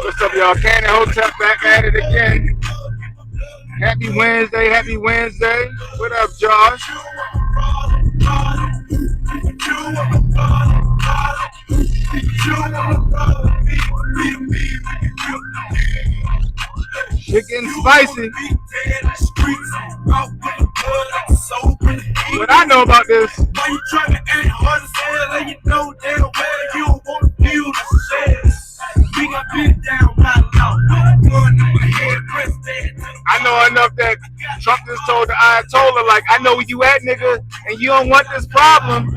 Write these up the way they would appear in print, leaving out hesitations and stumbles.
What's up, y'all? Cannon Hotep back at it again. Happy Wednesday, happy Wednesday. What up, Josh? Shit getting spicy. What I know about this. Why you trying to act hard as hell and you know damn well you don't want to feel the shit. We got bit down by law. I know enough that Trump just told the Ayatollah, like, I know where you at, nigga, and you don't want this problem.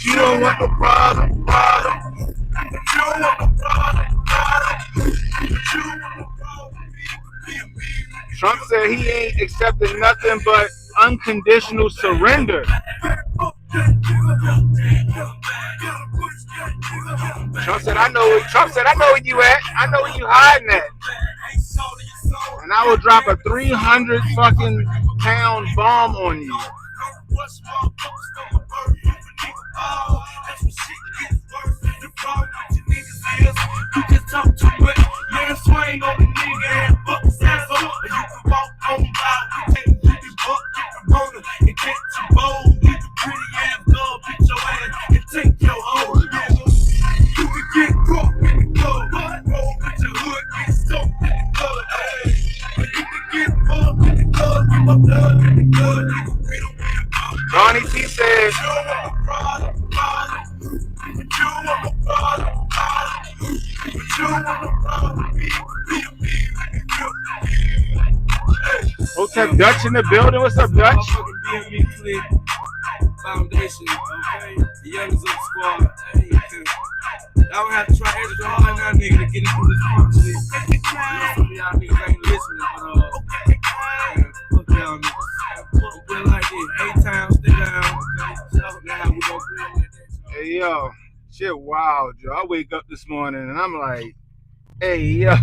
You don't want no problem. Trump said he ain't accepting nothing but unconditional surrender. Trump said, I know where you at. I know where you hiding at. And I will drop a 300 fucking pound bomb on you. You can talk to it, man, swing on the nigga and fuck his ass up. You can walk on by, you can buck, get the roller, and get your bowl. Get the pretty ass girl, beat your ass, and take your hoe. You can get caught in the club, roll with your hood, get soaked in the club, but you can get bumped in the club, get my blood in the club, we don't be a bum. Ronnie T says, Hotep Dutch in the building. What's up, Dutch? Foundation, okay? The youngest of the squad. Hey, I would have to try extra hard now, nigga, to get into this function. Some of y'all niggas ain't listening, but fuck y'all niggas. We're like this. 8 times, stay down. Okay? So now we go play like that. Hey, yo. Shit wild, yo. I wake up this morning and I'm like, hey, yo,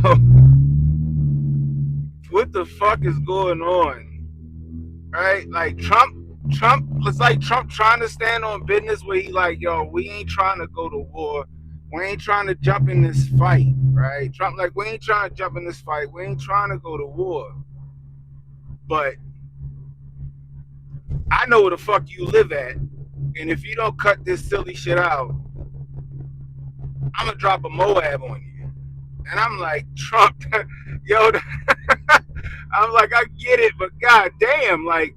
what the fuck is going on? Right? Like Trump, it's like Trump trying to stand on business where he like, yo, we ain't trying to go to war. We ain't trying to jump in this fight, right? Trump like, we ain't trying to jump in this fight. We ain't trying to go to war. But I know where the fuck you live at. And if you don't cut this silly shit out, I'm gonna drop a Moab on you. And I'm like, Trump, yo, I'm like, I get it, but goddamn, like,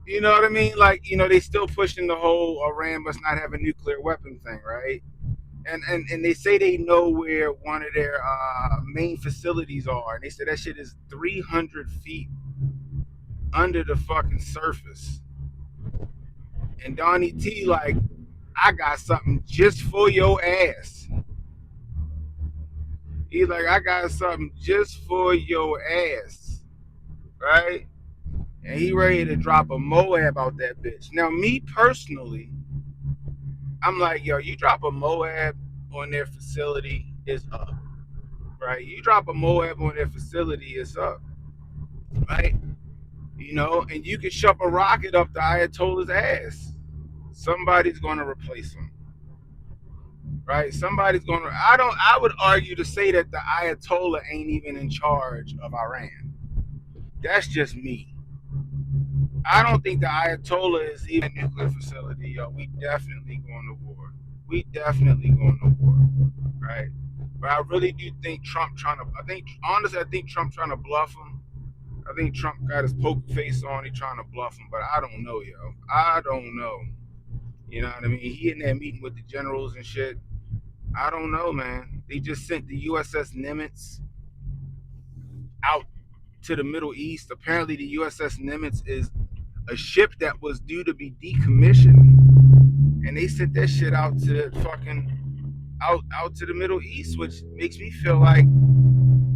you know what I mean? Like, you know, they still pushing the whole Iran must not have a nuclear weapon thing, right? And they say they know where one of their main facilities are. And they say that shit is 300 feet under the fucking surface. And Donnie T like, I got something just for your ass. He's like, I got something just for your ass, right? And he ready to drop a Moab out that bitch. Now, me personally, I'm like, yo, you drop a Moab on their facility, it's up, right? You drop a Moab on their facility, it's up, right? You know, and you can shove a rocket up the Ayatollah's ass. Somebody's going to replace him. Right, somebody's going to. I would argue to say that the Ayatollah ain't even in charge of Iran. That's just me. I don't think the Ayatollah is even a nuclear facility, yo. We definitely going to war. We definitely going to war, right? But I really do think Trump trying to. Honestly, I think Trump trying to bluff him. I think Trump got his poker face on. He trying to bluff him, but I don't know, yo. I don't know. You know what I mean? He in there meeting with the generals and shit. I don't know, man. They just sent the USS Nimitz out to the Middle East. Apparently, the USS Nimitz is a ship that was due to be decommissioned. and they sent that shit out to fucking out to the Middle East, which makes me feel like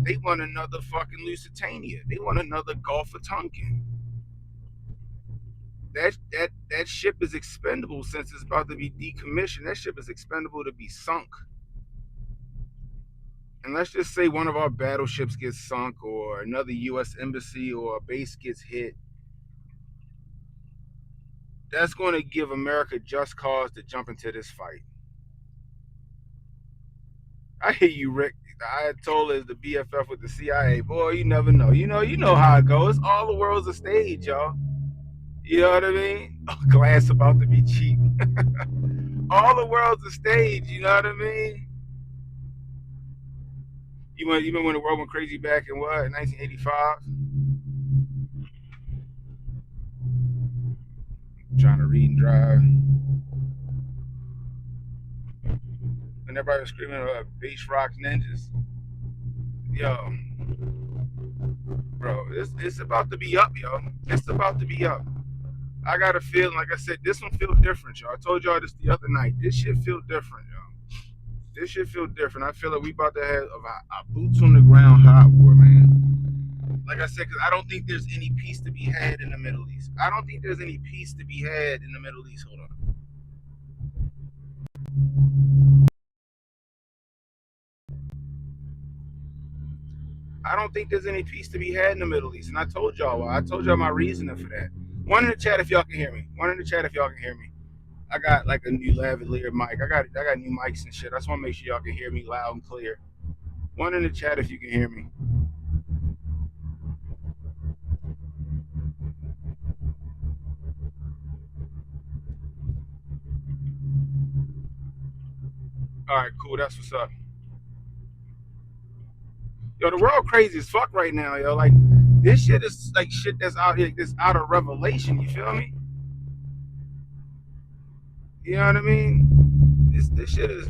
they want another fucking Lusitania. They want another Gulf of Tonkin. That ship is expendable since it's about to be decommissioned. That ship is expendable to be sunk. And let's just say one of our battleships gets sunk, or another U.S. embassy or a base gets hit. That's going to give America just cause to jump into this fight. I hear you, Rick. The Ayatollah is the BFF with the CIA. Boy, you never know. You know how it goes. All the world's a stage, y'all. You know what I mean? Oh, glass about to be cheap. All the world's a stage. You know what I mean? You remember when the world went crazy back in what, 1985? Trying to read and drive. And everybody was screaming about bass rock ninjas. Yo, bro, it's about to be up, yo. It's about to be up. I got a feeling, like I said, this one feels different, y'all. I told y'all this the other night. This shit feel different, y'all. This shit feel different. I feel like we about to have a boots on the ground hot war, man. Like I said, because I don't think there's any peace to be had in the Middle East. I don't think there's any peace to be had in the Middle East. Hold on. I don't think there's any peace to be had in the Middle East. And I told y'all why. I told y'all my reasoning for that. One in the chat if y'all can hear me. One in the chat if y'all can hear me. I got like a new lavalier mic. I got new mics and shit. I just want to make sure y'all can hear me loud and clear. One in the chat if you can hear me. All right, cool. That's what's up. Yo, the world crazy as fuck right now, yo. Like, this shit is like shit that's out here, that's out of revelation. You feel me? You know what I mean? This shit is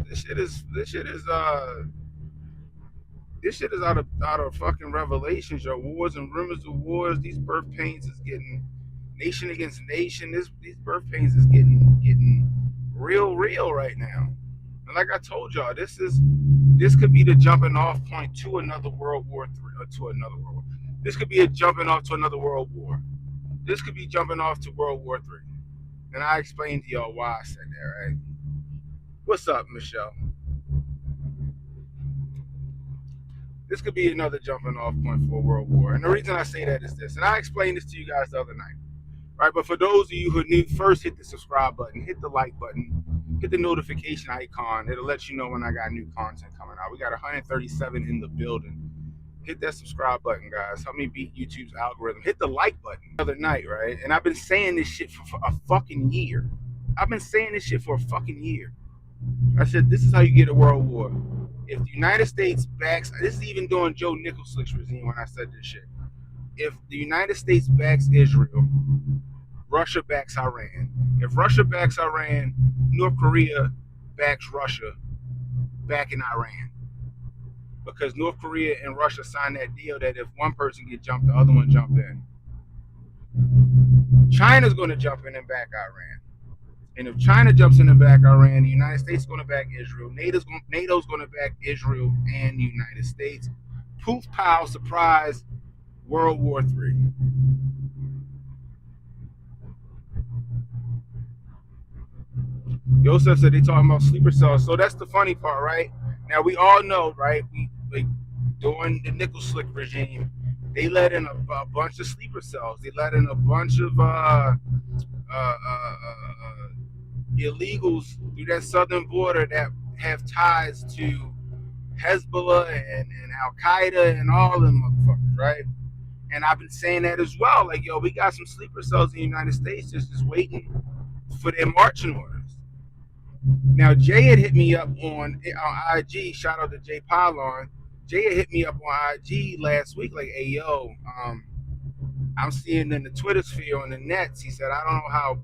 out of fucking revelations, yo. Wars and rumors of wars. These birth pains is getting nation against nation. These birth pains is getting real right now. And like I told y'all, this could be the jumping off point to another World War III, or to another world war. This could be a jumping off to another world war. This could be jumping off to World War III. And I explained to y'all why I said that, right? What's up, Michelle? This could be another jumping off point for a world war. And the reason I say that is this, and I explained this to you guys the other night, right? But for those of you who need, first hit the subscribe button, hit the like button, hit the notification icon. It'll let you know when I got new content coming out. We got 137 in the building. Hit that subscribe button, guys. Help me beat YouTube's algorithm. Hit the like button. The other night, right? And I've been saying this shit for a fucking year. I've been saying this shit for a fucking year. I said, this is how you get a world war. If the United States backs, this is even during Joe Nicholson's regime when I said this shit. If the United States backs Israel, Russia backs Iran. If Russia backs Iran, North Korea backs Russia backing Iran. Because North Korea and Russia signed that deal that if one person gets jumped, the other one jump in. China's going to jump in and back Iran. And if China jumps in and back Iran, the United States is going to back Israel. NATO's going to back Israel and the United States. Poof, pow, surprise, World War III. Joseph said they talking about sleeper cells. So that's the funny part, right? Now we all know, right? During the Nicholson regime, they let in a bunch of sleeper cells. They let in a bunch of illegals through that southern border that have ties to Hezbollah and Al Qaeda and all them motherfuckers, right? And I've been saying that as well. Like, yo, we got some sleeper cells in the United States just waiting for their marching orders. Now, Jay had hit me up on IG. Shout out to Jay Pylon. Jay had hit me up on IG last week, like, hey, yo, I'm seeing in the Twitter sphere on the nets. He said, I don't know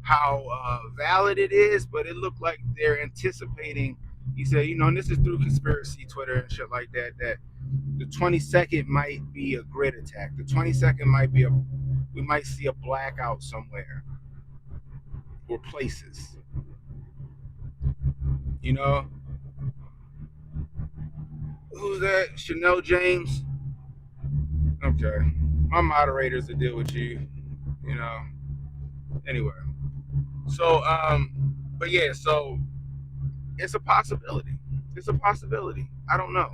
how valid it is, but it looked like they're anticipating. He said, you know, and this is through conspiracy Twitter and shit like that, that the 22nd might be a grid attack. The 22nd might be we might see a blackout somewhere or places. You know, who's that? Chanel James. Okay, my moderators to deal with you. You know. Anyway, so but yeah, so it's a possibility. It's a possibility. I don't know.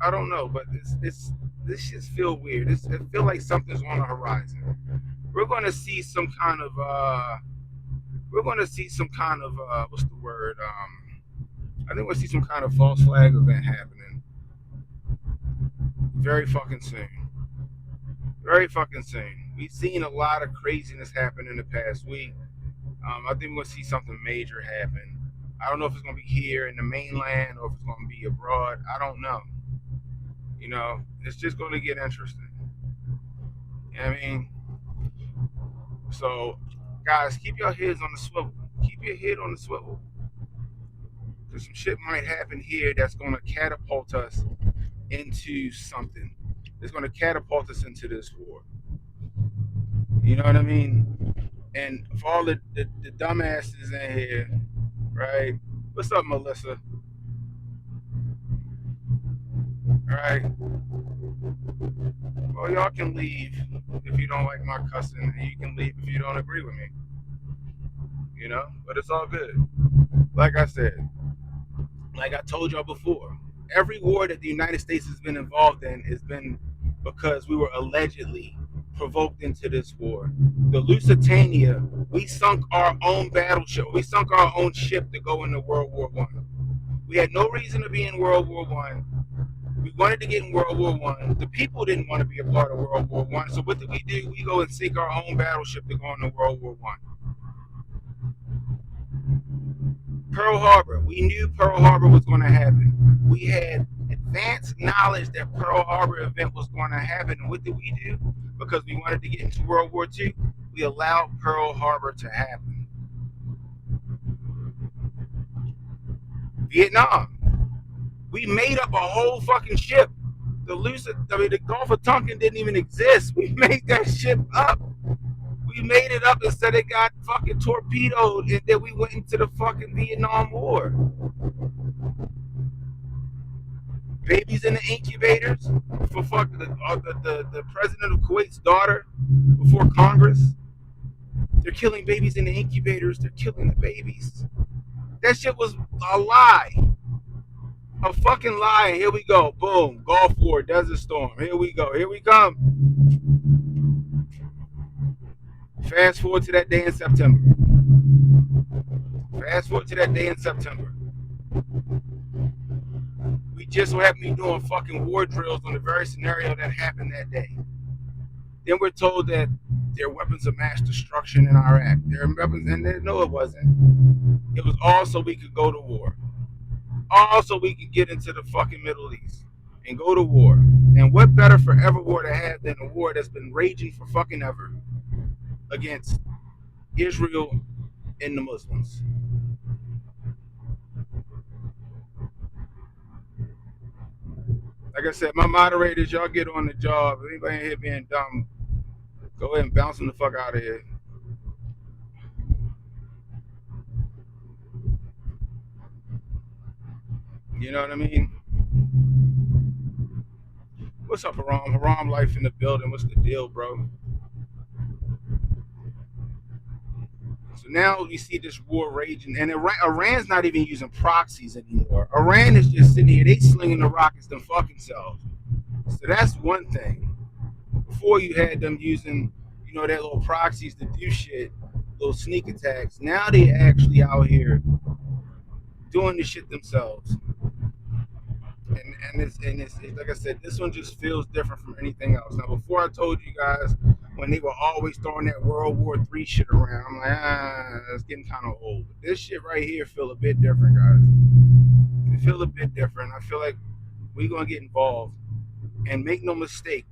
I don't know, but it's this shit feel weird. It feel like something's on the horizon. We're gonna see some kind of what's the word? I think we'll see some kind of false flag event happening very fucking soon. Very fucking soon. We've seen a lot of craziness happen in the past week. I think we're gonna see something major happen. I don't know if it's gonna be here in the mainland or if it's gonna be abroad. I don't know. You know, it's just gonna get interesting. You know what I mean? So, guys, keep your heads on the swivel. Keep your head on the swivel. Because some shit might happen here that's gonna catapult us into something. It's gonna catapult us into this war. You know what I mean? And for all the dumbasses in here, right? What's up, Melissa? Right? Well, y'all can leave if you don't like my cussing, and you can leave if you don't agree with me. You know? But it's all good. Like I said, like I told y'all before, every war that the United States has been involved in has been because we were allegedly provoked into this war. The Lusitania, we sunk our own battleship. We sunk our own ship to go into World War One. We had no reason to be in World War One. We wanted to get in World War One. The people didn't want to be a part of World War One. So what did we do? We go and sink our own battleship to go into World War One. Pearl Harbor. We knew Pearl Harbor was going to happen. We had advanced knowledge that Pearl Harbor event was going to happen. And what did we do? Because we wanted to get into World War II, we allowed Pearl Harbor to happen. Vietnam. We made up a whole fucking ship. The Gulf of Tonkin didn't even exist. We made that ship up. We made it up instead it got fucking torpedoed, and then we went into the fucking Vietnam War. Babies in the incubators for fucking the president of Kuwait's daughter before Congress. They're killing babies in the incubators. They're killing the babies. That shit was a lie. A fucking lie. Here we go. Boom. Gulf War, Desert Storm. Here we go. Here we come. Fast forward to that day in September. Fast forward to that day in September. We just so happen to be doing fucking war drills on the very scenario that happened that day. Then we're told that there are weapons of mass destruction in Iraq. There are weapons, and no, it wasn't. It was all so we could go to war. All so we could get into the fucking Middle East and go to war. And what better forever war to have than a war that's been raging for fucking ever against Israel and the Muslims. Like I said, my moderators, y'all get on the job. If anybody in here being dumb, go ahead and bounce them the fuck out of here. You know what I mean? What's up, Haram? Haram life in the building. What's the deal, bro? So now you see this war raging, and Iran's not even using proxies anymore. Iran is just sitting here. They slinging the rockets them fucking selves. So that's one thing. Before you had them using, you know, their little proxies to do shit, little sneak attacks. Now they actually out here doing the shit themselves. And it's like I said, this one just feels different from anything else. Now, before I told you guys when they were always throwing that World War III shit around, I'm like, it's getting kind of old. But this shit right here feel a bit different, guys. It feel a bit different. I feel like we're gonna get involved. And make no mistake,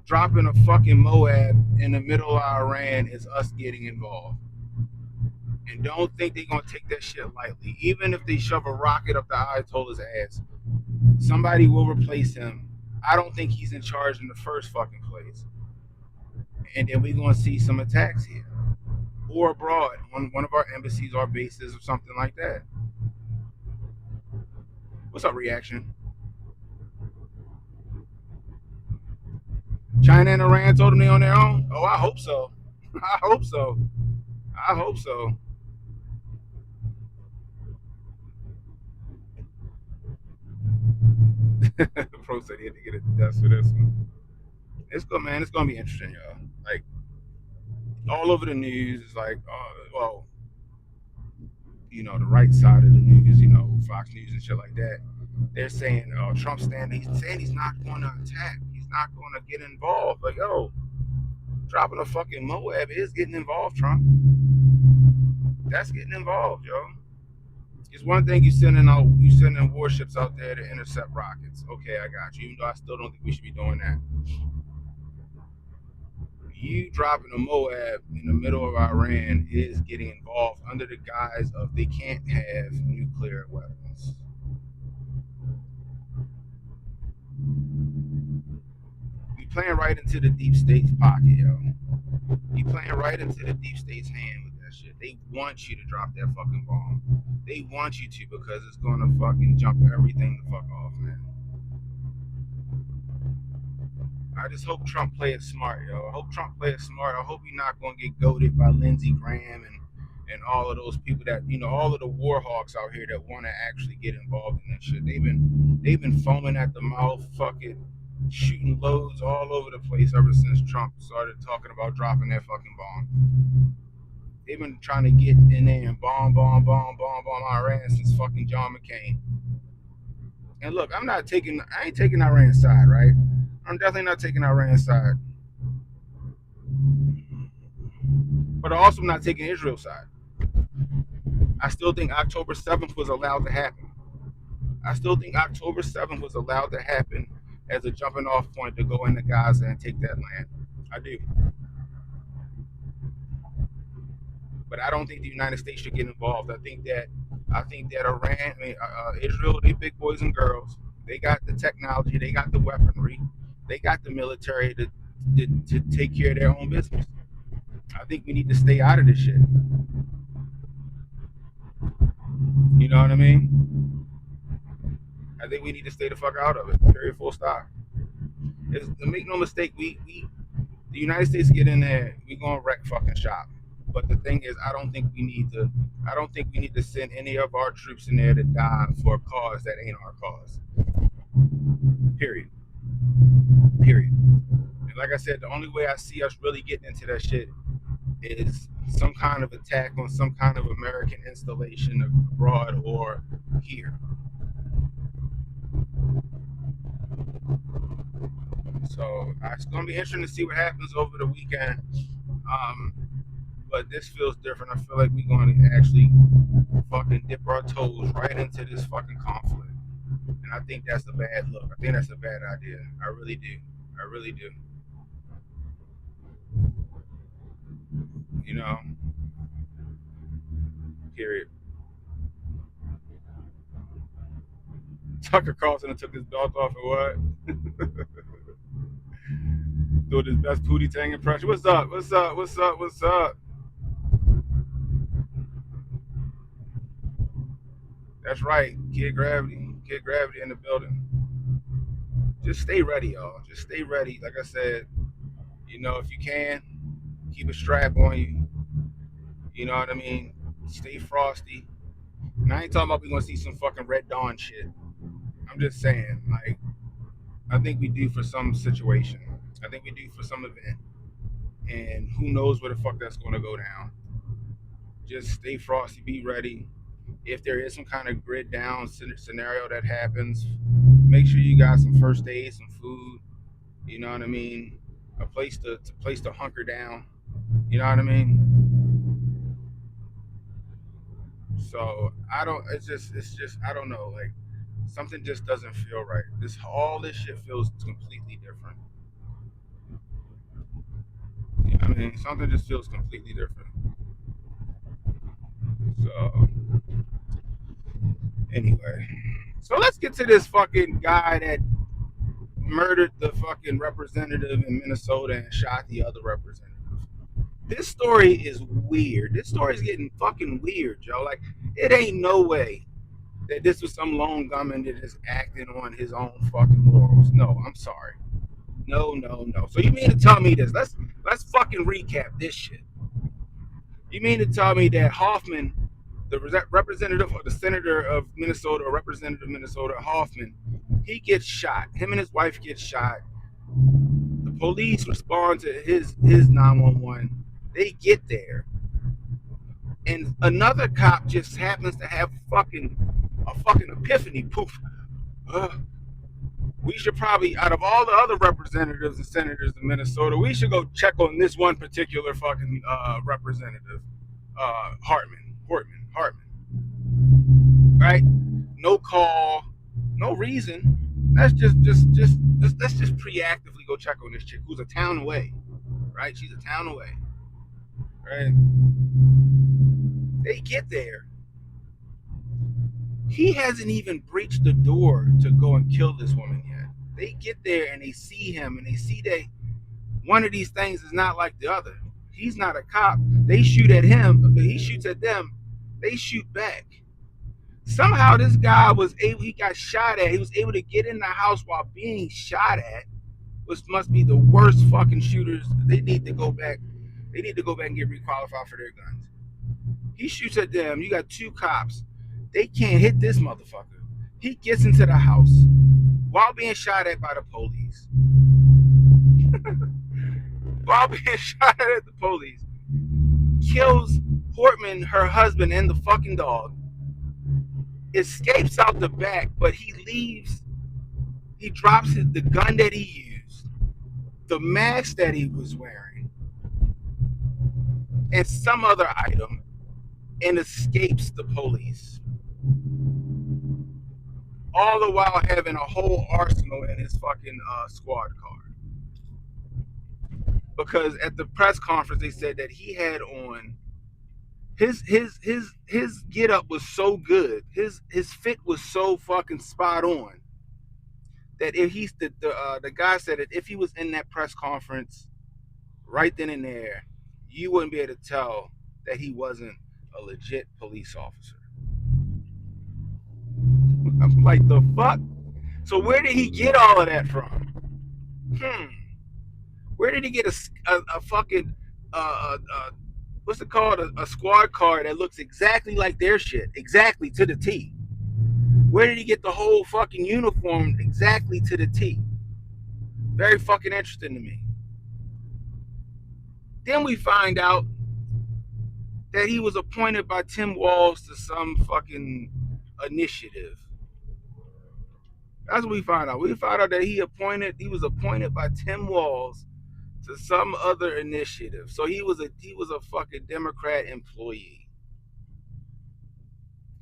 dropping a fucking Moab in the middle of Iran is us getting involved. And don't think they're gonna take that shit lightly. Even if they shove a rocket up the Ayatollah's ass, somebody will replace him. I don't think he's in charge in the first fucking place. And then we're gonna see some attacks here. Or abroad on one of our embassies or bases or something like that. What's up, reaction? China and Iran told them they on their own? Oh, I hope so. I hope so. I hope so. Pro said he had to get a death for this one. It's good, man. It's gonna be interesting, y'all. Like all over the news, it's like, well, the right side of the news, Fox News and shit like that. They're saying, Trump's standing. He's saying he's not going to attack. He's not going to get involved. Like, yo, dropping a fucking Moab is getting involved, Trump. That's getting involved, yo. It's one thing you sending warships out there to intercept rockets. Okay, I got you. Even though I still don't think we should be doing that. You dropping a Moab in the middle of Iran is getting involved under the guise of they can't have nuclear weapons. You playing right into the deep state's pocket, yo. You playing right into the deep state's hand with that shit. They want you to drop that fucking bomb. They want you to because it's gonna fucking jump everything the fuck off, man. I just hope Trump play it smart, yo. I hope Trump play it smart. I hope he's not gonna get goaded by Lindsey Graham and all of those people that all of the war hawks out here that want to actually get involved in that shit. They've been foaming at the mouth, fucking shooting loads all over the place ever since Trump started talking about dropping that fucking bomb. They've been trying to get in there and bomb Iran since fucking John McCain. And look, I ain't taking Iran's side, right? I'm definitely not taking Iran's side. But I'm also not taking Israel's side. I still think October 7th was allowed to happen. I still think October 7th was allowed to happen as a jumping off point to go into Gaza and take that land. I do. But I don't think the United States should get involved. I think that Israel, they big boys and girls. They got the technology, they got the weaponry, they got the military to take care of their own business. I think we need to stay out of this shit. You know what I mean? I think we need to stay the fuck out of it. Period. Full stop. Make no mistake, the United States get in there, we gonna wreck fucking shop. But the thing is, I don't think we need to send any of our troops in there to die for a cause that ain't our cause. Period. And like I said, the only way I see us really getting into that shit is some kind of attack on some kind of American installation abroad or here. So it's gonna be interesting to see what happens over the weekend. But this feels different. I feel like we're going to actually fucking dip our toes right into this fucking conflict. And I think that's a bad look. I think that's a bad idea. I really do. I really do. You know, period. Tucker Carlson took his belt off and what? Doing his best Pootie Tang impression. What's up? What's up? What's up? What's up? That's right. Kid Gravity. Kid Gravity in the building. Just stay ready, y'all. Just stay ready. Like I said, if you can, keep a strap on you. You know what I mean? Stay frosty. And I ain't talking about we gonna see some fucking Red Dawn shit. I'm just saying, like, I think we do for some situation. I think we do for some event. And who knows where the fuck that's gonna go down. Just stay frosty, be ready. If there is some kind of grid down scenario that happens, make sure you got some first aid, some food. You know what I mean? A place to hunker down. You know what I mean? So it's just I don't know, like something just doesn't feel right. All this shit feels completely different. You know what I mean? Something just feels completely different. So anyway, so let's get to this fucking guy that murdered the fucking representative in Minnesota and shot the other representative. This story is weird. This story is getting fucking weird, Joe. Like, it ain't no way that this was some lone gunman that is acting on his own fucking laurels. No, I'm sorry. No, no, no. So you mean to tell me this? Let's fucking recap this shit. You mean to tell me that Hoffman, the representative or the senator of Minnesota, or representative of Minnesota, Hoffman, he gets shot. Him and his wife get shot. The police respond to his 911. They get there, and another cop just happens to have a fucking epiphany. Poof. Uh, we should probably, out of all the other representatives and senators in Minnesota, we should go check on this one particular fucking representative, Hartman, right? No call, no reason. Let's just preactively go check on this chick who's a town away, right? She's a town away, right? They get there. He hasn't even breached the door to go and kill this woman yet. They get there and they see him and they see that one of these things is not like the other. He's not a cop. They shoot at him. He shoots at them. They shoot back. Somehow this guy he got shot at. He was able to get in the house while being shot at, which must be the worst fucking shooters. They need to go back. They need to go back and get requalified for their guns. He shoots at them. You got two cops. They can't hit this motherfucker. He gets into the house while being shot at by the police. While being shot at the police. Kills Portman, her husband, and the fucking dog. Escapes out the back, but he leaves. He drops the gun that he used, the mask that he was wearing, and some other item, and escapes the police. All the while having a whole arsenal in his fucking squad car. Because at the press conference they said that he had on his get up was so good, his fit was so fucking spot on that if he's the guy said that if he was in that press conference right then and there, you wouldn't be able to tell that he wasn't a legit police officer. I'm like, the fuck? So where did he get all of that from? Where did he get a fucking what's it called? A squad car that looks exactly like their shit, exactly to the T. Where did he get the whole fucking uniform exactly to the T? Very fucking interesting to me. Then we find out that he was appointed by Tim Walz to some fucking initiative. That's what we found out. We found out that he was appointed by Tim Walz to some other initiative. So he was a fucking Democrat employee.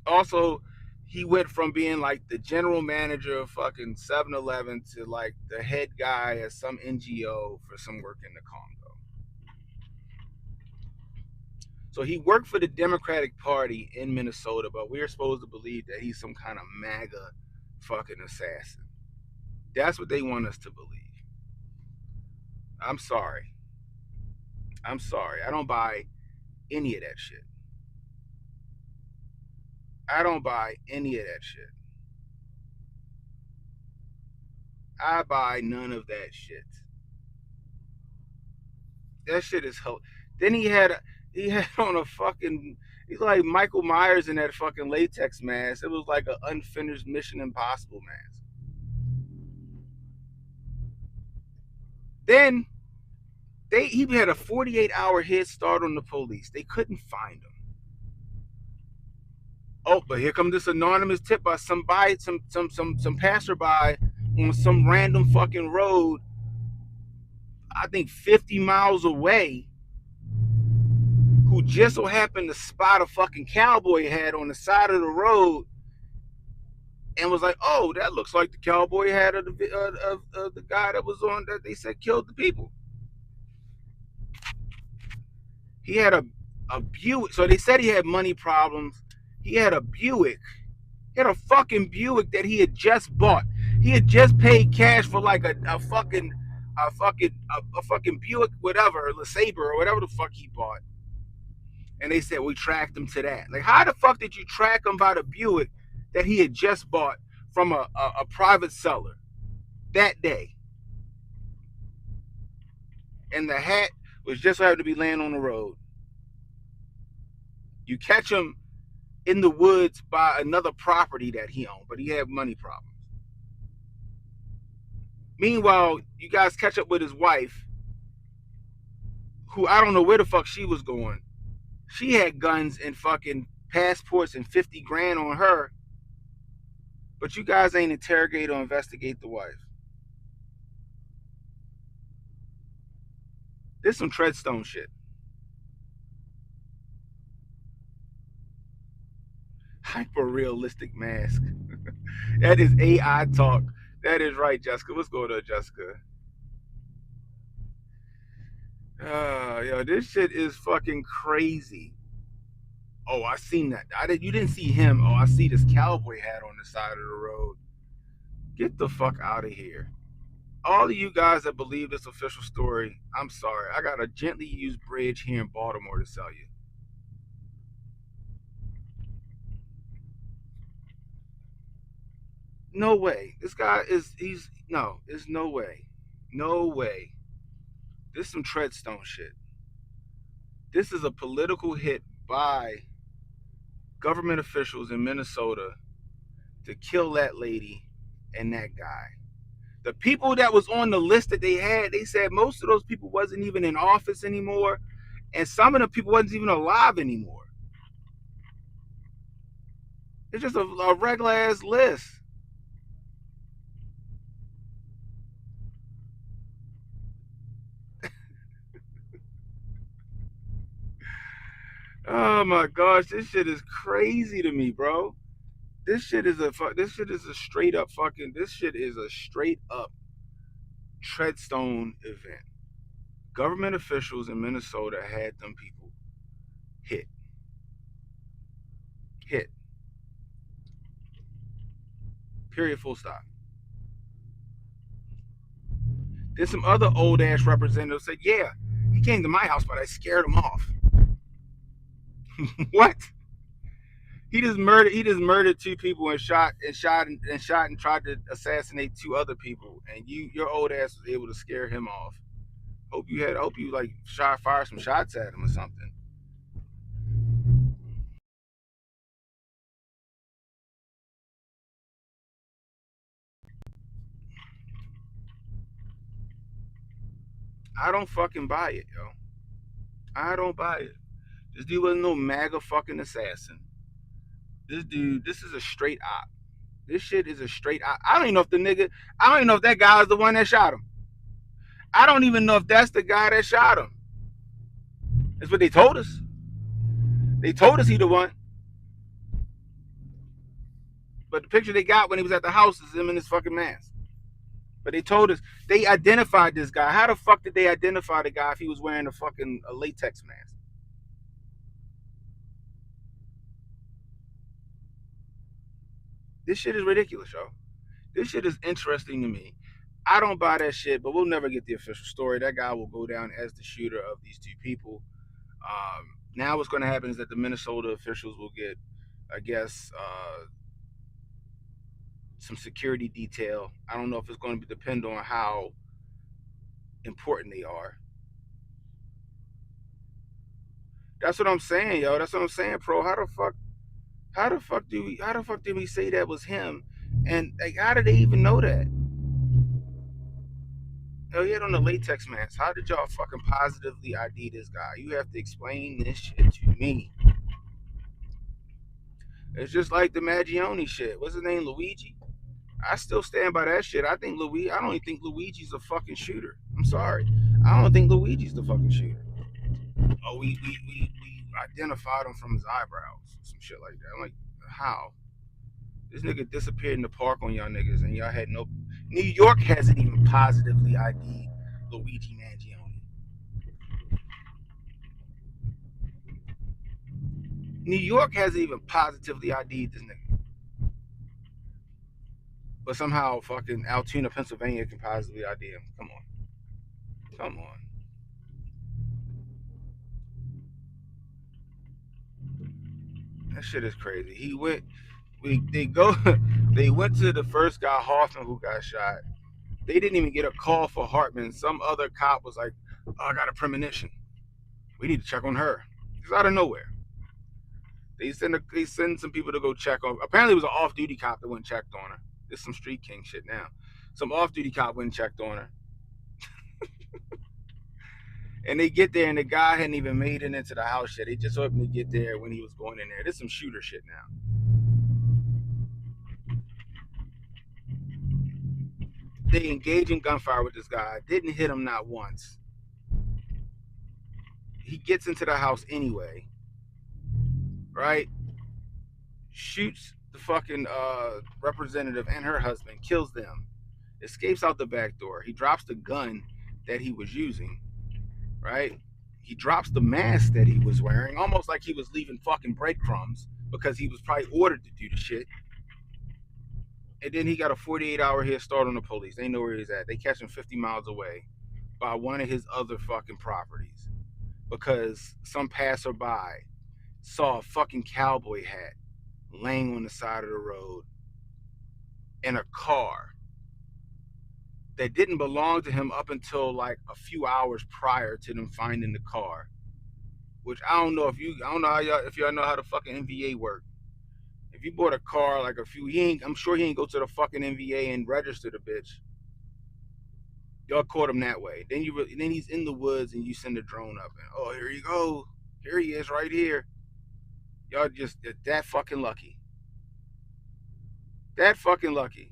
Also, he went from being like the general manager of fucking 7-Eleven to like the head guy at some NGO for some work in the Congo. So he worked for the Democratic Party in Minnesota, but we're supposed to believe that he's some kind of MAGA fucking assassin. That's what they want us to believe. I'm sorry. I don't buy any of that shit. I buy none of that shit. That shit is hell. Then he had on a fucking, he's like Michael Myers in that fucking latex mask. It was like an unfinished Mission Impossible mask. Then he had a 48-hour head start on the police. They couldn't find him. Oh, but here comes this anonymous tip by some passerby on some random fucking road, I think 50 miles away, who just so happened to spot a fucking cowboy hat on the side of the road and was like, oh, that looks like the cowboy hat of the guy that was on, that they said killed the people. He had a Buick. So they said he had money problems. He had a Buick. He had a fucking Buick that he had just bought. He had just paid cash for like a fucking Buick, whatever, LeSabre or whatever the fuck he bought. And they said we tracked him to that. Like, how the fuck did you track him by the Buick that he had just bought from a private seller that day. And the hat was just happened to be laying on the road. You catch him in the woods by another property that he owned, but he had money problems. Meanwhile, you guys catch up with his wife, who I don't know where the fuck she was going. She had guns and fucking passports and 50 grand on her, but you guys ain't interrogate or investigate the wife. This some Treadstone shit. Hyper realistic mask. That is AI talk. That is right, Jessica. What's going on, Jessica? Yo, this shit is fucking crazy. Oh, I seen that. You didn't see him. Oh, I see this cowboy hat on the side of the road. Get the fuck out of here. All of you guys that believe this official story, I'm sorry. I got a gently used bridge here in Baltimore to sell you. No way. This guy no, there's no way. No way. This is some Treadstone shit. This is a political hit by government officials in Minnesota to kill that lady and that guy. The people that was on the list that they had, they said most of those people wasn't even in office anymore, and some of the people wasn't even alive anymore. It's just a regular ass list. Oh my gosh, this shit is crazy to me, bro. This shit is a straight up fucking this shit is a straight up Treadstone event. Government officials in Minnesota had them people hit. Hit. Period, full stop. Then some other old ass representatives said, yeah, he came to my house, but I scared him off. What? He just murdered two people and tried to assassinate two other people, and your old ass was able to scare him off. Hope you like fire some shots at him or something. I don't fucking buy it, yo. I don't buy it. This dude wasn't no MAGA fucking assassin. This is a straight op. This shit is a straight op. I don't even know if the nigga, I don't even know if that guy is the one that shot him. I don't even know if that's the guy that shot him. That's what they told us. They told us he the one. But the picture they got when he was at the house is him in his fucking mask. But they told us they identified this guy. How the fuck did they identify the guy if he was wearing a latex mask? This shit is ridiculous, yo. This shit is interesting to me. I don't buy that shit, but we'll never get the official story. That guy will go down as the shooter of these two people. Now what's going to happen is that the Minnesota officials will get, I guess, some security detail. I don't know if it's going to depend on how important they are. That's what I'm saying, yo. That's what I'm saying, pro. How the fuck did we say that was him? And like, how did they even know that? Oh, he had on the latex mask. How did y'all fucking positively ID this guy? You have to explain this shit to me. It's just like the Magione shit. What's his name, Luigi? I still stand by that shit. I don't even think Luigi's a fucking shooter. I'm sorry. I don't think Luigi's the fucking shooter. Oh, we identified him from his eyebrows. Some shit like that. I'm like, how? This nigga disappeared in the park on y'all niggas and y'all had no. New York hasn't even positively ID'd Luigi Mangione. New York hasn't even positively ID'd this nigga. But somehow fucking Altoona, Pennsylvania can positively ID him. Come on. Come on. That shit is crazy. He went They go they went to the first guy, Hoffman, who got shot. They didn't even get a call for Hartman. Some other cop was like, oh, I got a premonition. We need to check on her. It's out of nowhere. They send some people to go check on. Apparently, it was an off-duty cop that went and checked on her. This is some street king shit now. Some off-duty cop went and checked on her, and they get there, and the guy hadn't even made it into the house yet. They just happened to get there when he was going in there. This is some shooter shit now. They engage in gunfire with this guy. Didn't hit him not once. He gets into the house anyway, right? Shoots the fucking representative and her husband, kills them, escapes out the back door. He drops the gun that he was using, right? He drops the mask that he was wearing, almost like he was leaving fucking breadcrumbs because he was probably ordered to do the shit. And then he got a 48-hour head start on the police. They know where he's at. They catch him 50 miles away by one of his other fucking properties because some passerby saw a fucking cowboy hat laying on the side of the road in a car that didn't belong to him up until like a few hours prior to them finding the car. Which I don't know how y'all know how the fucking NVA work. If you bought a car like I'm sure he ain't go to the fucking NVA and register the bitch. Y'all caught him that way. Then he's in the woods and you send a drone up and oh, here you go. Here he is right here. Y'all just that fucking lucky. That fucking lucky.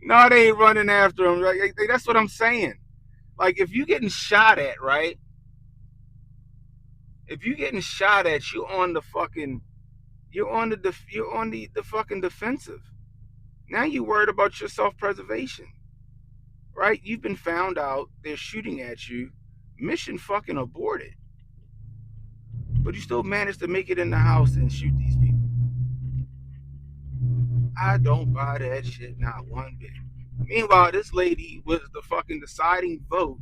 No, they ain't running after him. Right? That's what I'm saying. Like if you getting shot at, right? If you getting shot at, you're on the fucking defensive. Now you worried about your self-preservation, right? You've been found out. They're shooting at you. Mission fucking aborted. But you still managed to make it in the house and shoot these people. I don't buy that shit not one bit. Meanwhile, this lady was the fucking deciding vote.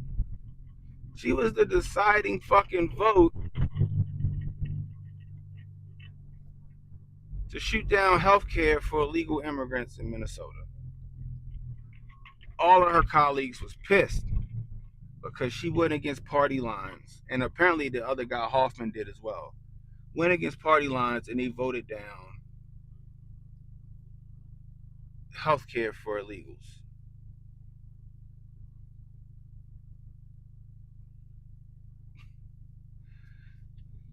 She was the deciding fucking vote to shoot down health care for illegal immigrants in Minnesota. All of her colleagues was pissed because she went against party lines. And apparently the other guy, Hoffman, did as well. Went against party lines and they voted down health care for illegals.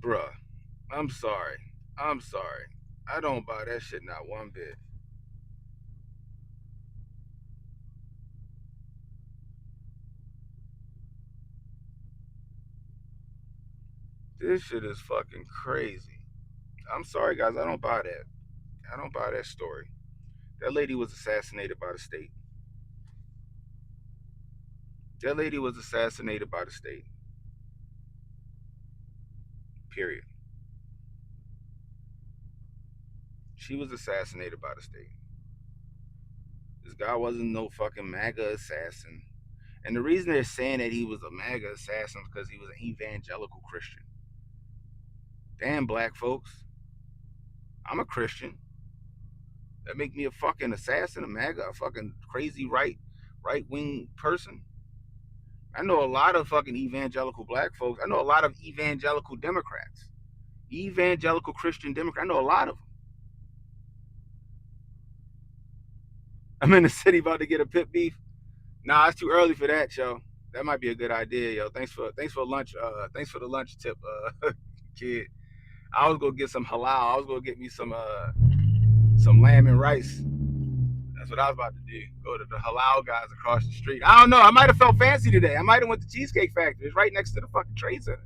Bruh, I'm sorry. I don't buy that shit not one bit. This shit is fucking crazy. I'm sorry, guys. I don't buy that. I don't buy that story. That lady was assassinated by the state. That lady was assassinated by the state. Period. She was assassinated by the state. This guy wasn't no fucking MAGA assassin. And the reason they're saying that he was a MAGA assassin is because he was an evangelical Christian. Damn, black folks. I'm a Christian. That make me a fucking assassin, a MAGA, a fucking crazy right wing person. I know a lot of fucking evangelical black folks. I know a lot of evangelical Democrats. Evangelical Christian Democrats. I know a lot of them. I'm in the city about to get a pit beef. Nah, it's too early for that, yo. That might be a good idea, yo. Thanks for lunch. Thanks for the lunch tip, kid. I was gonna get some halal. I was gonna get me some lamb and rice. That's what I was about to do. Go to the halal guys across the street. I don't know. I might have felt fancy today. I might have went to Cheesecake Factory. It's right next to the fucking Trade Center.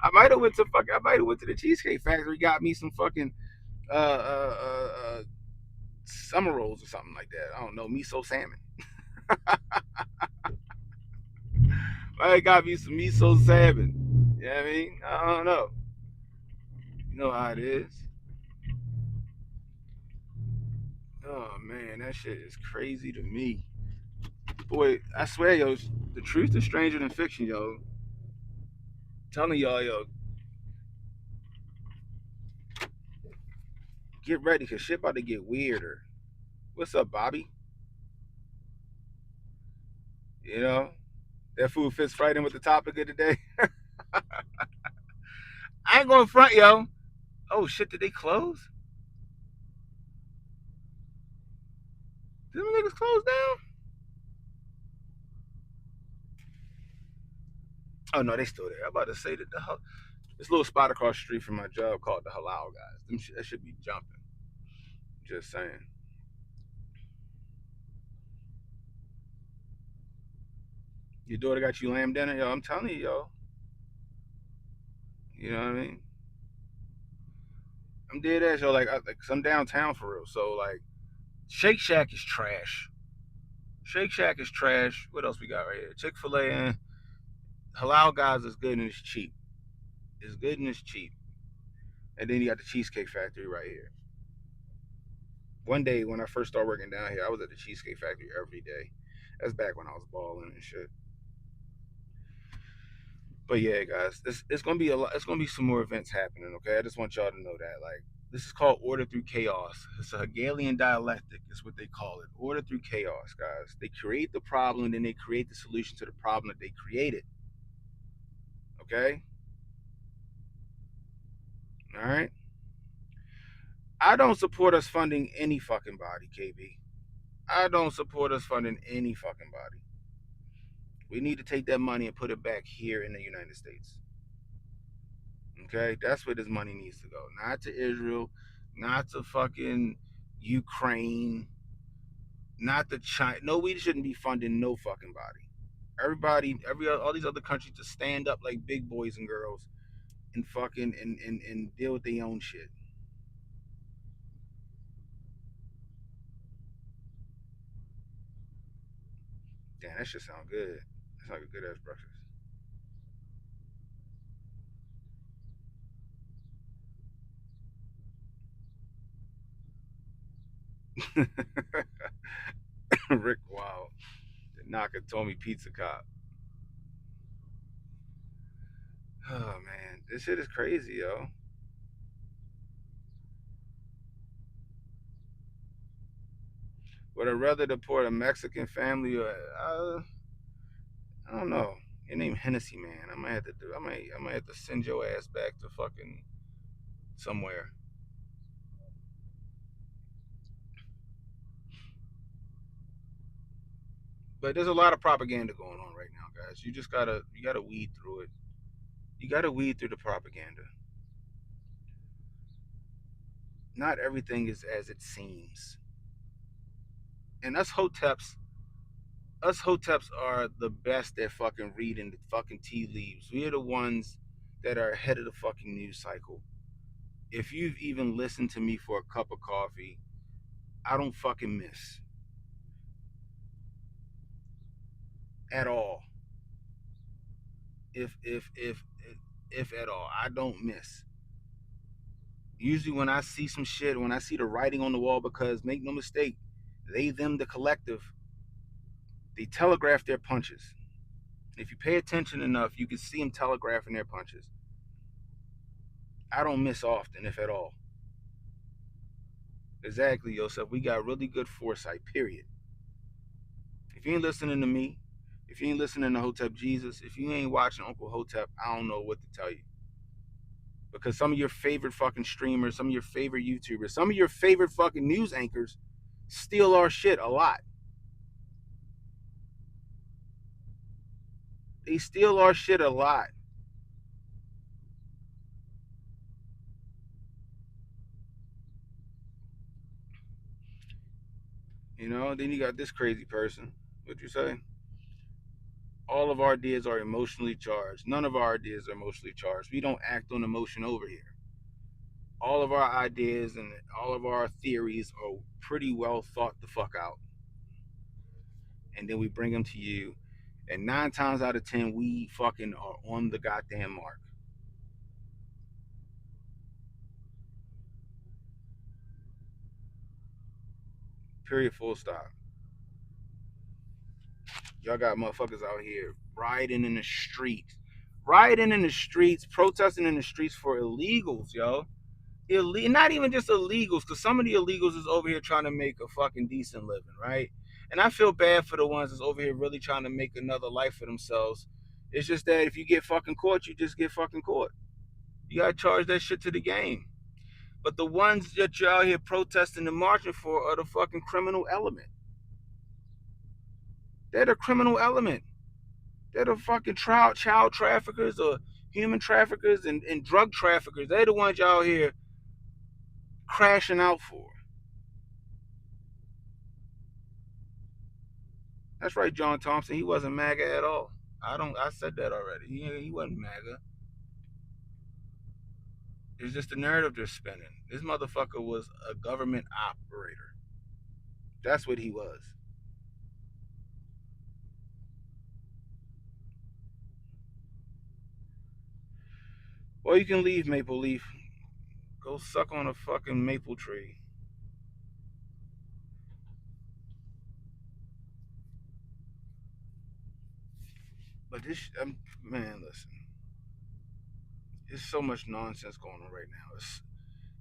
I might have went to the Cheesecake Factory. Got me some fucking summer rolls or something like that. I don't know, miso salmon. I got me some miso salmon. You know what I mean? I don't know. You know how it is. Oh man, that shit is crazy to me. Boy, I swear, yo, the truth is stranger than fiction, yo. Telling y'all, yo, get ready, cause shit about to get weirder. What's up, Bobby? You know, that food fits right in with the topic of the day. I ain't going front, yo. Oh shit, did they close? Did them niggas close down? Oh no, they still there. I'm about to say that this little spot across the street from my job called the Halal guys. That should be jumping. Just saying. Your daughter got you lamb dinner, yo. I'm telling you, yo. You know what I mean? I'm dead ass, yo. Like, cause I'm downtown for real. So like, Shake Shack is trash. Shake Shack is trash. What else we got right here? Chick-fil-A and Halal guys is good and it's cheap. It's good and it's cheap. And then you got the Cheesecake Factory right here. One day when I first started working down here, I was at the Cheesecake Factory every day. That's back when I was balling and shit. But yeah, guys, it's gonna be a lot. It's gonna be some more events happening. Okay, I just want y'all to know that. Like, this is called order through chaos. It's a Hegelian dialectic. Is what they call it. Order through chaos, guys. They create the problem, and then they create the solution to the problem that they created. Okay, all right. I don't support us funding any fucking body, KB. I don't support us funding any fucking body. We need to take that money and put it back here in the United States. Okay, that's where this money needs to go. Not to Israel, not to fucking Ukraine, not to China. No, we shouldn't be funding no fucking body. Everybody, all these other countries to stand up like big boys and girls and fucking and deal with their own shit. Damn, that shit sound good. That's like a good ass breakfast. Rick, wow, the Nakatomi Pizza Cop. Oh man, this shit is crazy, yo. Would I rather deport a Mexican family or I don't know. Your name Hennessy, man. I might have to do. I might have to send your ass back to fucking somewhere. But there's a lot of propaganda going on right now, guys. You gotta weed through it. You gotta weed through the propaganda. Not everything is as it seems. And us hoteps are the best at fucking reading the fucking tea leaves. We are the ones that are ahead of the fucking news cycle. If you've even listened to me for a cup of coffee, I don't fucking miss at all. If at all, I don't miss. Usually when I see some shit, when I see the writing on the wall, because make no mistake, they them the collective, they telegraph their punches. If you pay attention enough, you can see them telegraphing their punches. I don't miss often, if at all. Exactly, Yosef. We got really good foresight. Period. If you ain't listening to me, if you ain't listening to Hotep Jesus, if you ain't watching Uncle Hotep, I don't know what to tell you. Because some of your favorite fucking streamers, some of your favorite YouTubers, some of your favorite fucking news anchors steal our shit a lot. They steal our shit a lot. You know, then you got this crazy person. What you say? All of our ideas are emotionally charged. None of our ideas are emotionally charged. We don't act on emotion over here. All of our ideas and all of our theories are pretty well thought the fuck out. And then we bring them to you. And 9 times out of 10, we fucking are on the goddamn mark. Period, full stop. Y'all got motherfuckers out here riding in the street rioting in the streets, protesting in the streets for illegals, yo. Not even just illegals, because some of the illegals is over here trying to make a fucking decent living, right? And I feel bad for the ones that's over here really trying to make another life for themselves. It's just that if you get fucking caught, you just get fucking caught. You gotta charge that shit to the game. But the ones that you're out here protesting and marching for are the fucking criminal element. They're the criminal element. They're the fucking child traffickers or human traffickers and drug traffickers. They're the ones y'all here crashing out for. That's right, John Thompson. He wasn't MAGA at all. I said that already. He wasn't MAGA. It's just the narrative they're spinning. This motherfucker was a government operator. That's what he was. Or you can leave Maple Leaf. Go suck on a fucking maple tree. But this, man, listen. There's so much nonsense going on right now.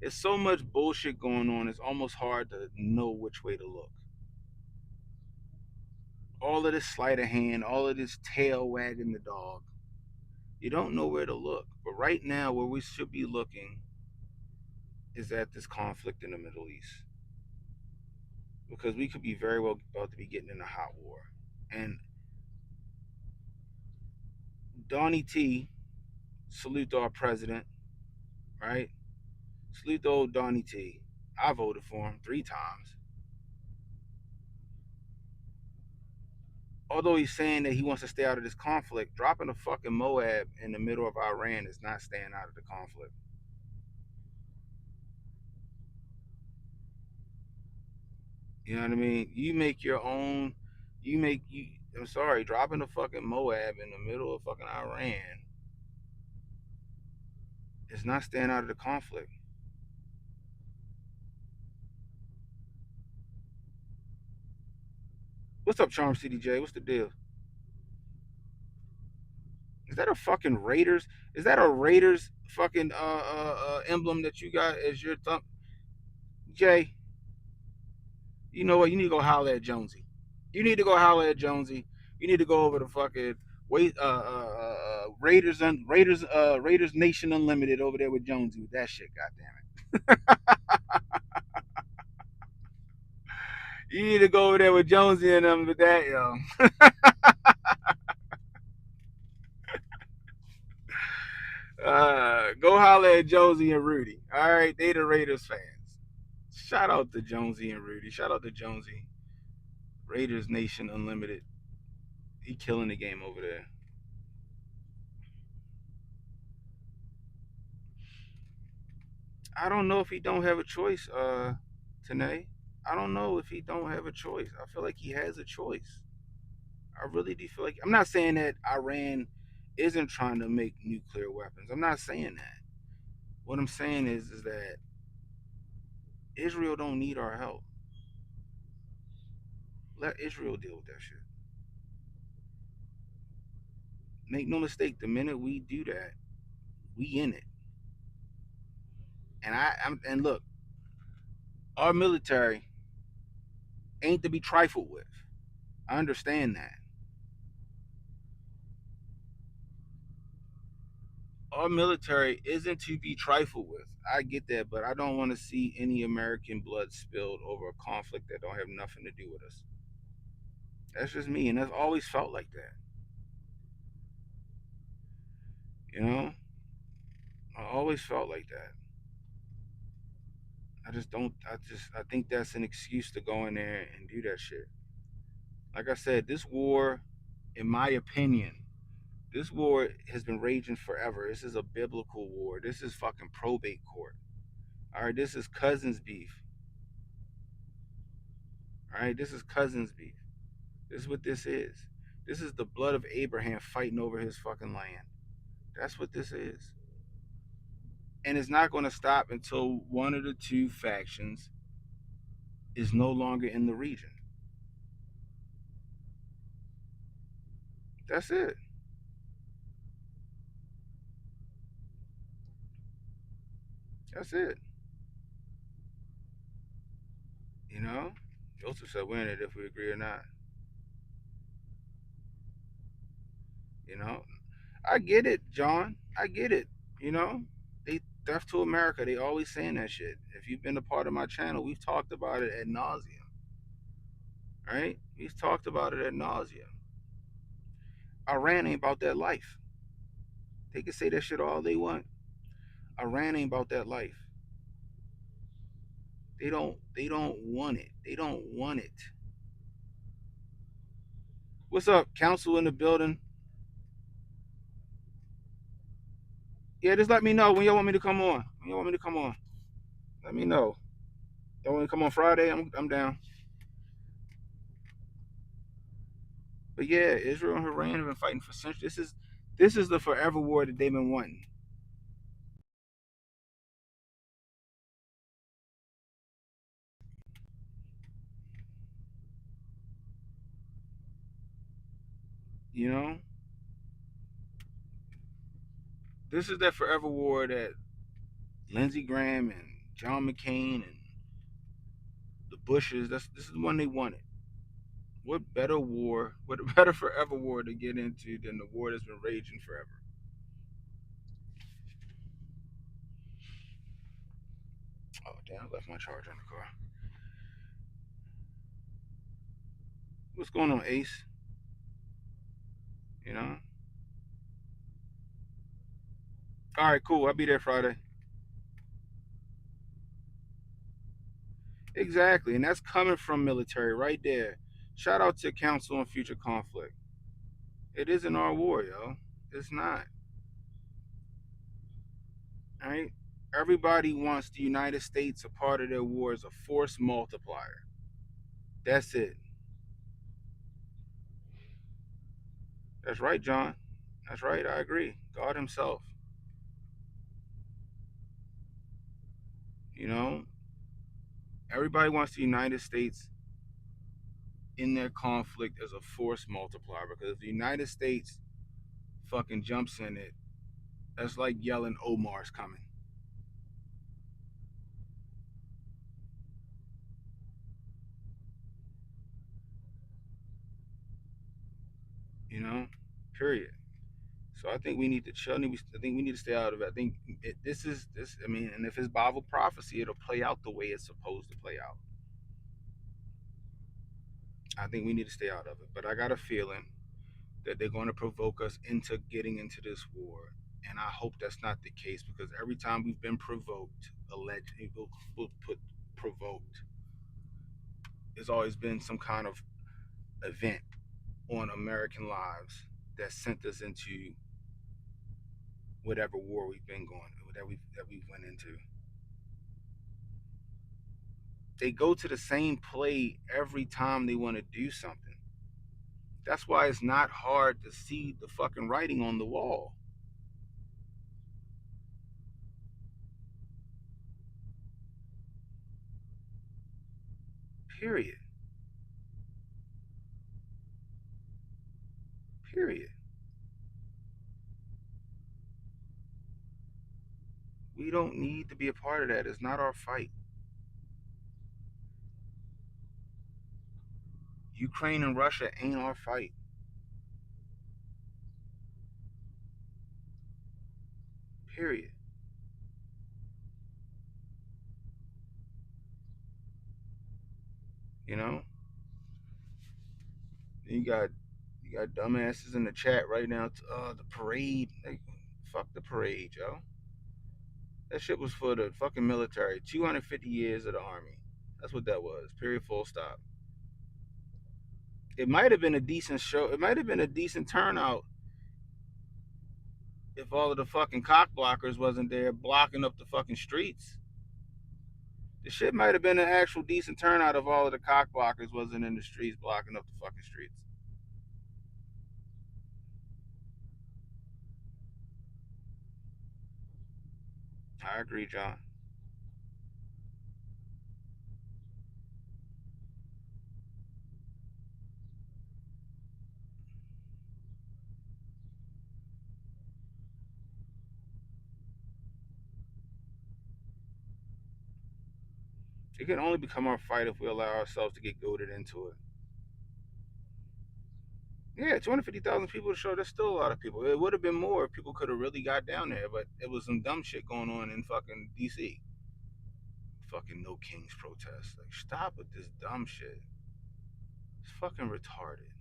It's so much bullshit going on. It's almost hard to know which way to look. All of this sleight of hand, all of this tail wagging the dog. You don't know where to look. But right now, where we should be looking is at this conflict in the Middle East. Because we could be very well about to be getting in a hot war. And Donnie T, salute to our president, right? Salute to old Donnie T. I voted for him 3 times. Although he's saying that he wants to stay out of this conflict, dropping a fucking Moab in the middle of Iran is not staying out of the conflict. You know what I mean? You make your own. You make you. I'm sorry, dropping a fucking Moab in the middle of fucking Iran is not staying out of the conflict. What's up, Charm City J? What's the deal? Is that a fucking Raiders? Is that a Raiders fucking emblem that you got as your thumb? Jay, you know what? You need to go holler at Jonesy. You need to go holler at Jonesy. You need to go over to fucking wait Raiders Nation Unlimited over there with Jonesy with that shit. Goddamn it! You need to go over there with Jonesy and them with that, yo. Go holler at Jonesy and Rudy. All right, they the Raiders fans. Shout out to Jonesy and Rudy. Shout out to Jonesy. Raiders Nation Unlimited. He killing the game over there. I don't know if he don't have a choice, Tanae. I don't know if he don't have a choice. I feel like he has a choice. I really do feel like I'm not saying that Iran isn't trying to make nuclear weapons. I'm not saying that. What I'm saying is that Israel don't need our help. Let Israel deal with that shit. Make no mistake, the minute we do that, we in it. And look, our military ain't to be trifled with. I understand that. Our military isn't to be trifled with. I get that, but I don't want to see any American blood spilled over a conflict that don't have nothing to do with us. That's just me, and that's always felt like that. You know, I always felt like that. I just don't. I think that's an excuse to go in there and do that shit. Like I said, this war, in my opinion, this war has been raging forever. This is a biblical war. This is fucking probate court. All right, this is cousins beef. All right, this is cousins beef. This is what this is. This is the blood of Abraham fighting over his fucking land. That's what this is. And it's not going to stop until one of the two factions is no longer in the region. That's it. That's it. You know, Joseph said, "We're in it if we agree or not." You know, I get it, John. I get it. You know, they theft to America. They always saying that shit. If you've been a part of my channel, we've talked about it ad nauseum. Right? We've talked about it ad nauseum. Iran ain't about that life. They can say that shit all they want. Iran ain't about that life. They don't want it. They don't want it. What's up? Council in the building. Yeah, just let me know when y'all want me to come on. When y'all want me to come on. Let me know. Y'all want me to come on Friday? I'm down. But yeah, Israel and Iran have been fighting for centuries. This is the forever war that they've been wanting. You know? This is that forever war that Lindsey Graham and John McCain and the Bushes, this is the one they wanted. What better war, what a better forever war to get into than the war that's been raging forever? Oh damn, I left my charger in the car. What's going on, Ace? You know? All right, cool. I'll be there Friday. Exactly, and that's coming from military right there. Shout out to Council on Future Conflict. It isn't our war, yo. It's not. Right? Everybody wants the United States a part of their war as a force multiplier. That's it. That's right, John. That's right. I agree. God Himself. You know, everybody wants the United States in their conflict as a force multiplier because if the United States fucking jumps in it, that's like yelling Omar's coming. You know, period. So I think we need to chill. I think we need to stay out of it. I think this is this. I mean, and if it's Bible prophecy, it'll play out the way it's supposed to play out. I think we need to stay out of it. But I got a feeling that they're going to provoke us into getting into this war, and I hope that's not the case because every time we've been provoked, allegedly, we'll put provoked, there's always been some kind of event on American lives that sent us into whatever war we've been going that we went into. They go to the same play every time they want to do something. That's why it's not hard to see the fucking writing on the wall. Period. Period. We don't need to be a part of that. It's not our fight. Ukraine and Russia ain't our fight. Period. You know? You got dumbasses in the chat right now. The parade. Like, fuck the parade, yo. That shit was for the fucking military. 250 years of the army. That's what that was. Period. Full stop. It might have been a decent show. It might have been a decent turnout if all of the fucking cock blockers wasn't there blocking up the fucking streets. The shit might have been an actual decent turnout if all of the cock blockers wasn't in the streets blocking up the fucking streets. I agree, John. It can only become our fight if we allow ourselves to get goaded into it. Yeah, 250,000 people to show. That's still a lot of people. It would have been more if people could have really got down there, but it was some dumb shit going on in fucking DC. Fucking no kings protest. Like, stop with this dumb shit. It's fucking retarded.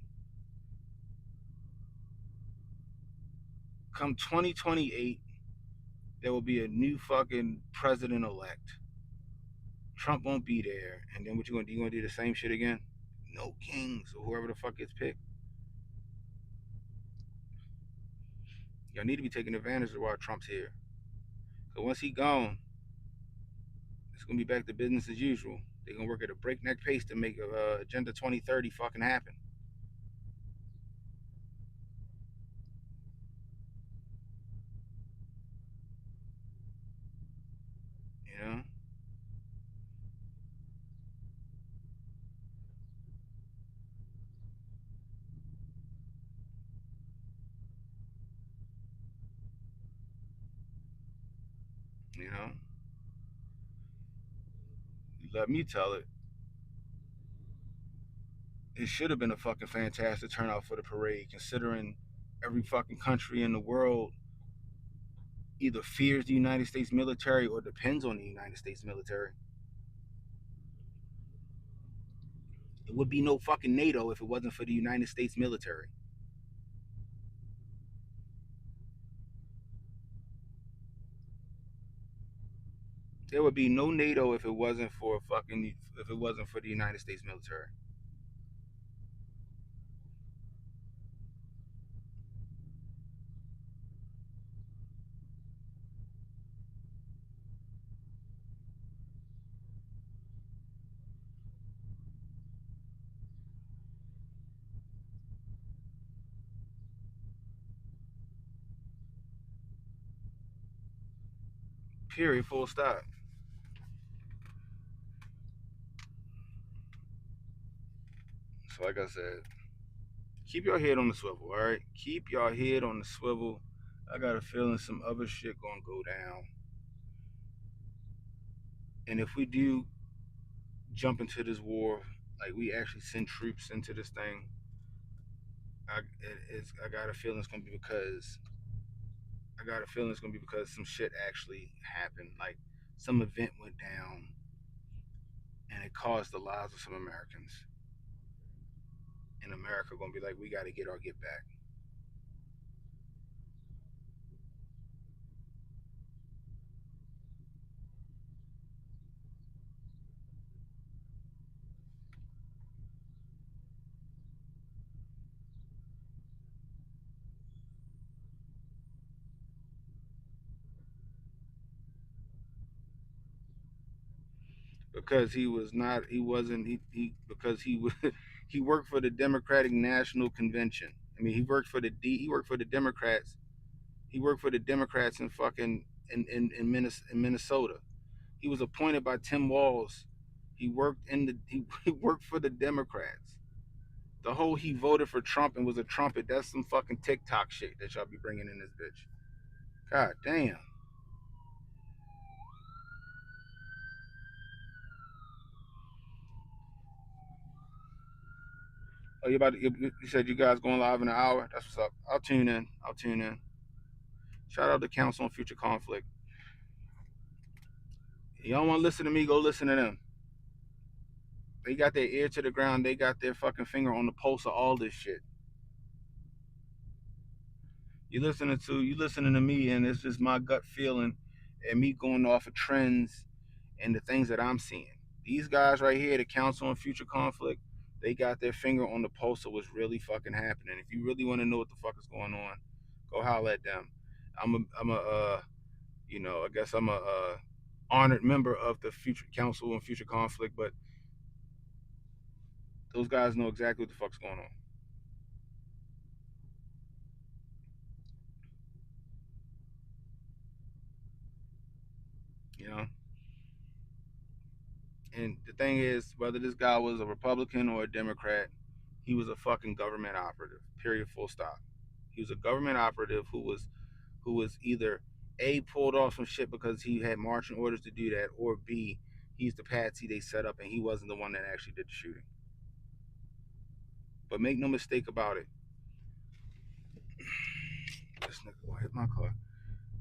Come 2028, there will be a new fucking president elect. Trump won't be there, and then what you gonna do? You gonna do the same shit again? No kings or whoever the fuck gets picked. Y'all need to be taking advantage of while Trump's here. Cause once he gone, it's gonna be back to business as usual. They're gonna work at a breakneck pace to make Agenda 2030 fucking happen. You know, you know. Let me tell it. It should have been a fucking fantastic turnout for the parade, considering every fucking country in the world either fears the United States military or depends on the United States military. It would be no fucking NATO if it wasn't for the United States military. There would be no NATO if it wasn't for the United States military. Period. Full stop. So like I said, keep your head on the swivel, all right? Keep your head on the swivel. I got a feeling some other shit gonna go down. And if we do jump into this war, like we actually send troops into this thing, I got a feeling it's gonna be because some shit actually happened. Like some event went down and it caused the lives of some Americans. And America gonna be like, we gotta get our get back. Because he was not he wasn't he because he was he worked for the Democratic National Convention. I mean, he worked for the Democrats. He worked for the Democrats in fucking in Minnesota. He was appointed by Tim Walz. He worked for the Democrats. The whole he voted for Trump and was a trumpet. That's some fucking TikTok shit that y'all be bringing in this bitch. God damn. Oh, you said you guys going live in an hour? That's what's up. I'll tune in. I'll tune in. Shout out to Council on Future Conflict. Y'all want to listen to me? Go listen to them. They got their ear to the ground. They got their fucking finger on the pulse of all this shit. You listening to me, and it's just my gut feeling, and me going off of trends and the things that I'm seeing. These guys right here, the Council on Future Conflict, they got their finger on the pulse of what's really fucking happening. If you really want to know what the fuck is going on, go holler at them. I guess I'm a honored member of the Future Council on Future Conflict, but those guys know exactly what the fuck's going on. You know, and the thing is, whether this guy was a Republican or a Democrat, he was a fucking government operative. Period. Full stop. He was a government operative who was either A, pulled off some shit because he had marching orders to do that, or B, He's the patsy they set up, and he wasn't the one that actually did the shooting. But make no mistake about it. This nigga gonna hit my car.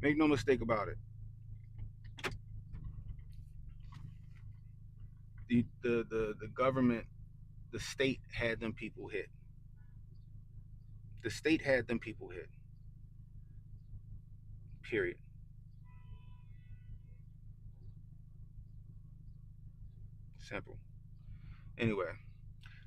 Make no mistake about it. The government, the state had them people hit. The state had them people hit. Period. Simple. Anyway,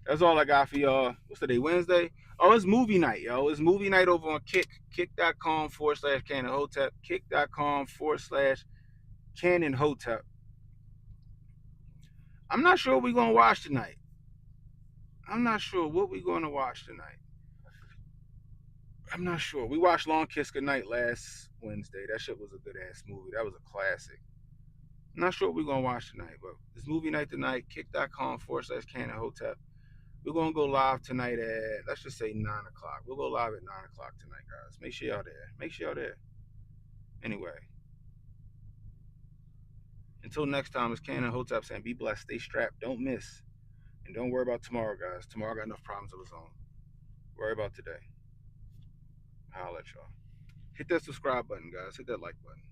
that's all I got for y'all. What's today? Wednesday? Oh, it's movie night, yo. It's movie night over on Kick. Kick.com/Canon Hotep. Kick.com/Canon Hotep. I'm not sure what we're gonna watch tonight. I'm not sure what we're gonna watch tonight. I'm not sure. We watched Long Kiss Goodnight last Wednesday. That shit was a good ass movie. That was a classic. I'm not sure what we're gonna watch tonight, but it's movie night tonight. Kick.com/Canon Hotep. We're gonna go live tonight at, let's just say, 9 o'clock. We'll go live at 9 o'clock tonight, guys. Make sure y'all there. Make sure y'all there. Anyway, until next time, it's Canon Hotep saying, be blessed, stay strapped, don't miss, and don't worry about tomorrow, guys. Tomorrow got enough problems of its own. Worry about today. I'll let y'all. Hit that subscribe button, guys. Hit that like button.